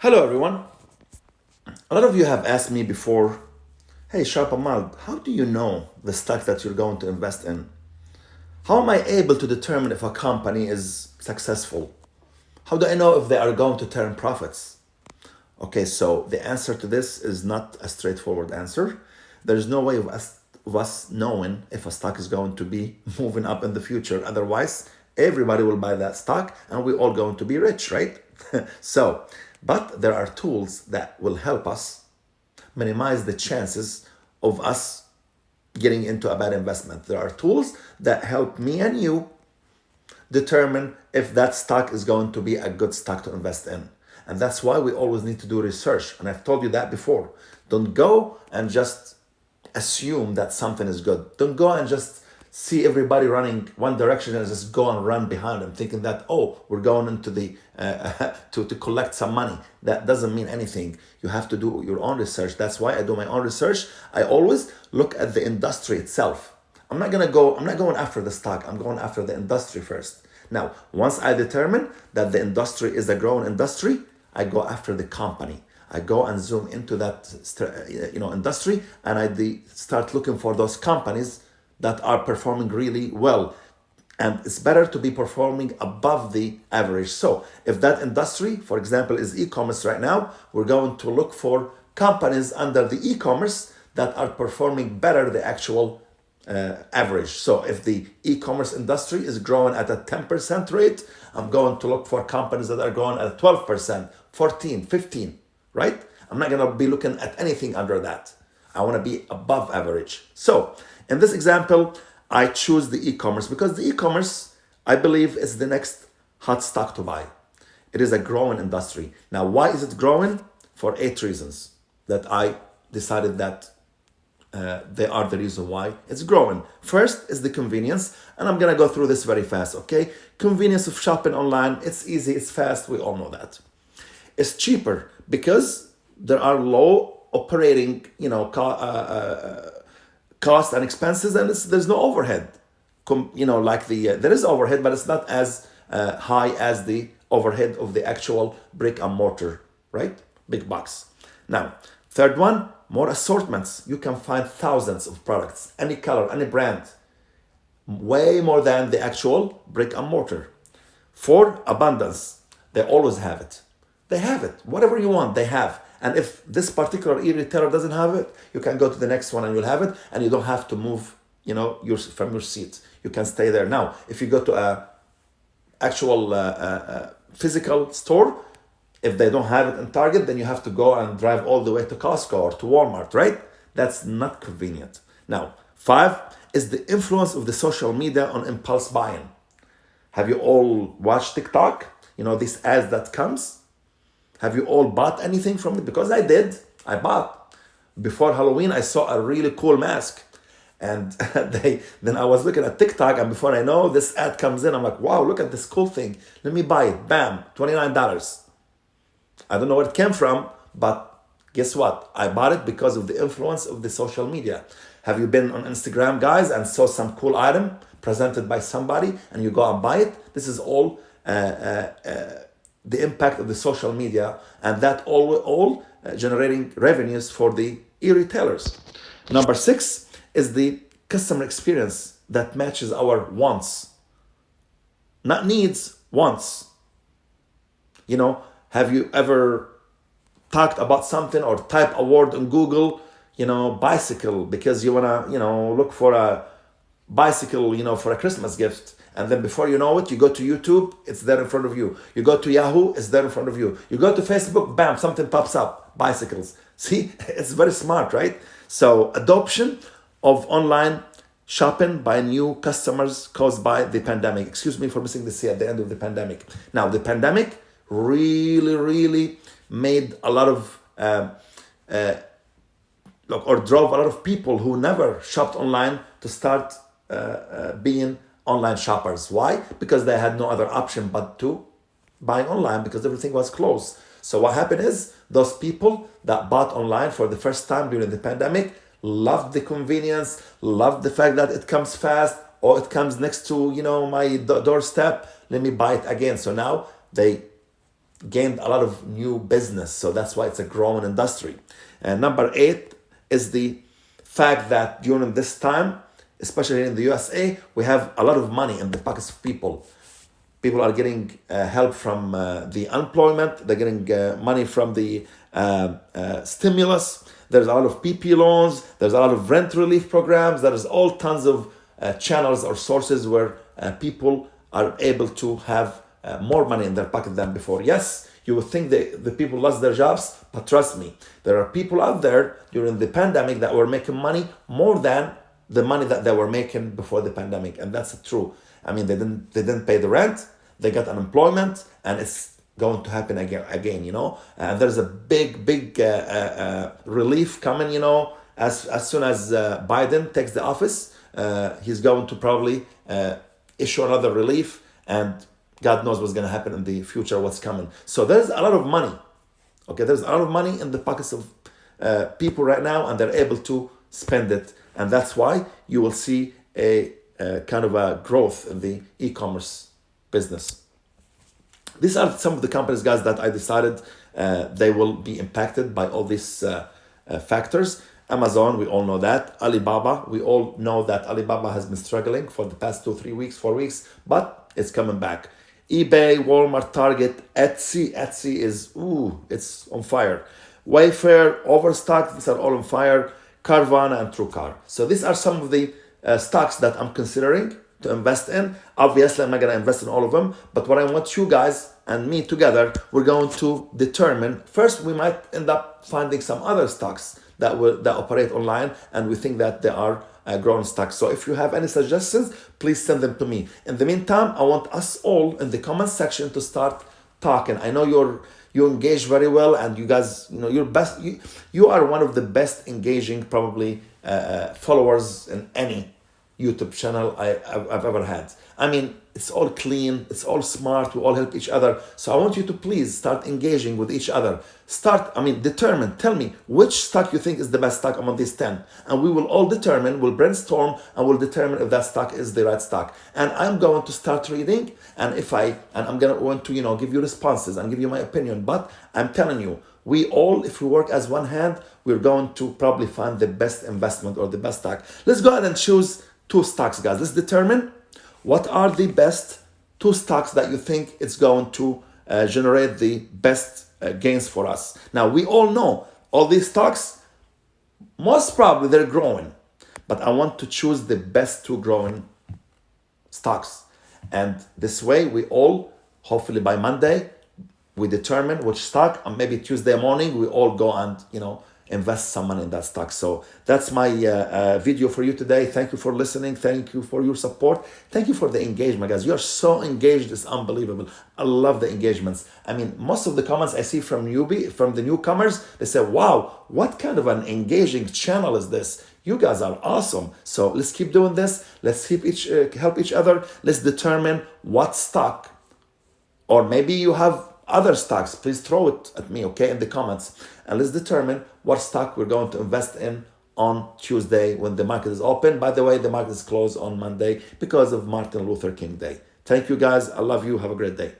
Hello, everyone. A lot of you have asked me before, hey, Sharp Amal, how do you know the stock that you're going to invest in? How am I able to determine if a company is successful? How do I know if they are going to turn profits? Okay, so the answer to this is not a straightforward answer. There's no way of us knowing if a stock is going to be moving up in the future. Otherwise, everybody will buy that stock and we're all going to be rich, right? But there are tools that will help us minimize the chances of us getting into a bad investment. There are tools that help me and you determine if that stock is going to be a good stock to invest in. And that's why we always need to do research. And I've told you that before. Don't go and just assume that something is good. Don't go and just see everybody running one direction and just go and run behind them, thinking that, oh, we're going into the to collect some money. That doesn't mean anything. You have to do your own research. That's why I do my own research. I always look at the industry itself. I'm not going after the stock. I'm going after the industry first. Now, once I determine that the industry is a growing industry, I go after the company. I go and zoom into that industry, and I start looking for those companies that are performing really well. And it's better to be performing above the average. So if that industry, for example, is e-commerce right now, we're going to look for companies under the e-commerce that are performing better the actual average. So if the e-commerce industry is growing at a 10% rate, I'm going to look for companies that are growing at 12%, 14, 15, right? I'm not going to be looking at anything under that. I want to be above average. So in this example, I choose the e-commerce because the e-commerce, I believe, is the next hot stock to buy. It is a growing industry. Now, why is it growing? For 8 reasons that I decided that they are the reason why it's growing. First is the convenience, and I'm gonna go through this very fast, okay? Convenience of shopping online, it's easy, it's fast, we all know that. It's cheaper because there are low operating, cost and expenses, and there's no overhead. There is overhead, but it's not as high as the overhead of the actual brick and mortar, right? Big box. Now, third one, more assortments. You can find thousands of products, any color, any brand, way more than the actual brick and mortar. 4, abundance. They always have it. They have it. Whatever you want, they have. And if this particular e-retailer doesn't have it, you can go to the next one and you'll have it, and you don't have to move, from your seat. You can stay there. Now, if you go to a actual physical store, if they don't have it in Target, then you have to go and drive all the way to Costco or to Walmart, right? That's not convenient. Now, 5 is the influence of the social media on impulse buying. Have you all watched TikTok? These ads that comes. Have you all bought anything from it? Because I did. I bought. Before Halloween, I saw a really cool mask. And then I was looking at TikTok, and before I know, this ad comes in. I'm like, wow, look at this cool thing. Let me buy it. Bam, $29. I don't know where it came from, but guess what? I bought it because of the influence of the social media. Have you been on Instagram, guys, and saw some cool item presented by somebody, and you go and buy it? This is all the impact of the social media, and that all generating revenues for the e-retailers. Number 6 is the customer experience that matches our wants, not needs, wants. Have you ever talked about something or type a word on Google, bicycle, because you wanna, look for a bicycle, for a Christmas gift. And then before you know it, you go to YouTube, it's there in front of you. You go to Yahoo, it's there in front of you. You go to Facebook, bam, something pops up, bicycles. See, it's very smart, right? So adoption of online shopping by new customers caused by the pandemic. Excuse me for missing this here at the end of the pandemic. Now, the pandemic really, really made a lot of, drove a lot of people who never shopped online to start being online shoppers. Why? Because they had no other option but to buy online because everything was closed. So what happened is those people that bought online for the first time during the pandemic loved the convenience, loved the fact that it comes fast or it comes next to, my doorstep. Let me buy it again. So now they gained a lot of new business. So that's why it's a growing industry. And number 8 is the fact that during this time, especially in the USA, we have a lot of money in the pockets of people. People are getting help from the unemployment. They're getting money from the stimulus. There's a lot of PP loans. There's a lot of rent relief programs. There's all tons of channels or sources where people are able to have more money in their pocket than before. Yes, you would think the people lost their jobs, but trust me, there are people out there during the pandemic that were making money more than the money that they were making before the pandemic, and that's true. I mean, they didn't pay the rent, they got unemployment, and it's going to happen again. And there's a big relief coming. As soon as Biden takes the office, he's going to probably issue another relief, and God knows what's going to happen in the future, what's coming. So there's a lot of money. Okay, there's a lot of money in the pockets of people right now, and they're able to spend it, and that's why you will see a kind of a growth in the e-commerce business. These are some of the companies, guys, that I decided they will be impacted by all these factors. Amazon, we all know that. Alibaba, we all know that Alibaba has been struggling for the past 2, 3 weeks, 4 weeks, but it's coming back. eBay, Walmart, Target, Etsy. Etsy is, it's on fire. Wayfair, Overstock, these are all on fire. Carvana and TrueCar. So these are some of the stocks that I'm considering to invest in. Obviously, I'm not going to invest in all of them, but what I want you guys and me together, we're going to determine. First, we might end up finding some other stocks that operate online, and we think that they are growing stocks. So if you have any suggestions, please send them to me. In the meantime, I want us all in the comment section to start talking. I know you engage very well, and you guys, you're best. You are one of the best engaging probably followers in any YouTube channel I've ever had. I mean, it's all clean, it's all smart, we all help each other. So I want you to please start engaging with each other. Determine, tell me which stock you think is the best stock among these 10. And we will all determine, we'll brainstorm, and we'll determine if that stock is the right stock. And I'm going to start reading, and I'm going to want to, give you responses and give you my opinion. But I'm telling you, we all, if we work as one hand, we're going to probably find the best investment or the best stock. Let's go ahead and choose 2 stocks, guys. Let's determine what are the best 2 stocks that you think it's going to generate the best gains for us. Now, we all know all these stocks, most probably they're growing, but I want to choose the best 2 growing stocks. And this way, we all, hopefully by Monday, we determine which stock, and maybe Tuesday morning, we all go and, invest some money in that stock. So that's my video for you today. Thank you for listening. Thank you for your support. Thank you for the engagement, guys. You're so engaged. It's unbelievable. I love the engagements. I mean, most of the comments I see from the newcomers, they say, wow, what kind of an engaging channel is this? You guys are awesome. So let's keep doing this. Let's help each other. Let's determine what stock, or maybe you have other stocks, please throw it at me, okay, in the comments. And let's determine what stock we're going to invest in on Tuesday when the market is open. By the way, the market is closed on Monday because of Martin Luther King Day. Thank you, guys. I love you. Have a great day.